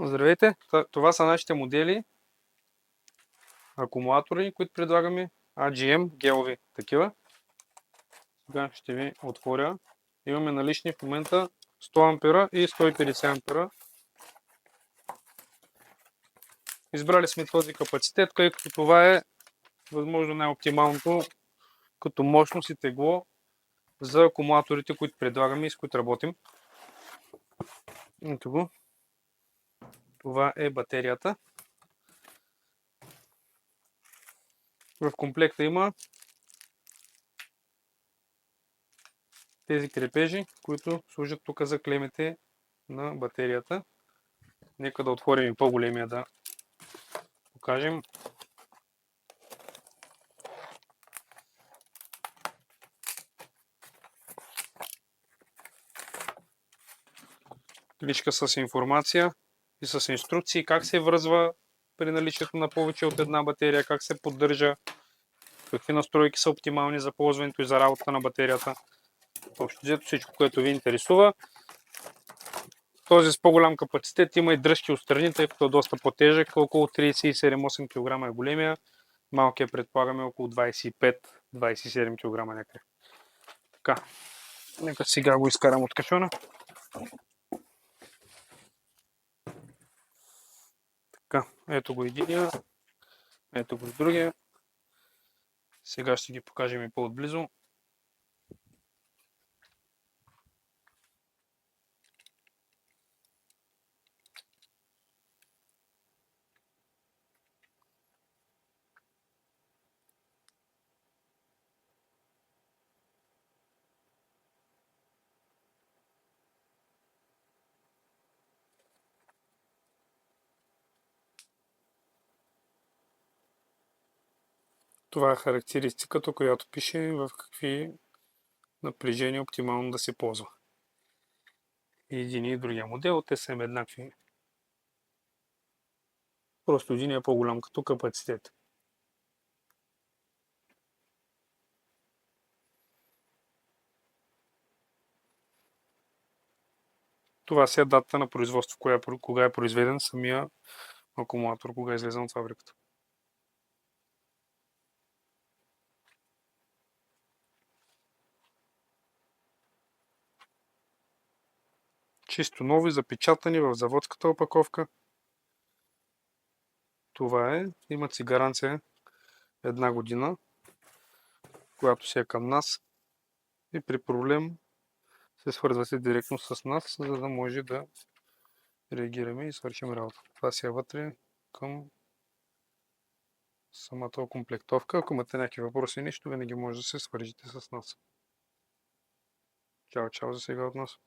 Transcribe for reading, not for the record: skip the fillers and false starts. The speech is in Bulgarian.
Здравейте! Това са нашите модели, акумулатори, които предлагаме. AGM, гелови такива. Сега ще ви отворя. Имаме налични в момента 100 ампера и 150 ампера. Избрали сме този капацитет, тъй като това е възможно най-оптималното като мощност и тегло за акумулаторите, които предлагаме и с които работим. Ето го. Това е батерията. В комплекта има тези крепежи, които служат тук за клемите на батерията. Нека да отворим и по-големия да покажем. Кличка с информация и с инструкции как се връзва при наличието на повече от една батерия, как се поддържа, какви настройки са оптимални за ползването и за работа на батерията. Общо взето всичко, което ви интересува. Този с по-голям капацитет има и дръжки отстрани, тъй като е доста по-тежък. Около 37-8 кг е големия. Малкият предполагаме около 25-27 кг някъде. Така, нека сега го изкарам от кашона. Така, ето го единия, ето го с другия. Сега ще ги покажем и по-отблизо. Това е характеристиката, която пише в какви напрежения оптимално да се ползва. И един и другия модел, те са им еднакви. Просто един е по-голям като капацитет. Това си е датата на производство, кога е произведен самия акумулатор, кога е излезен от фабриката. Чисто нови, запечатани в заводската опаковка. Това е. Имат си гаранция 1 година, която си е към нас. И при проблем се свързвате директно с нас, за да може да реагираме и свършим работа. Това си е вътре към самата окомплектовка. Ако имате някакви въпроси и нещо, винаги може да се свържете с нас. Чао, чао за сега от нас.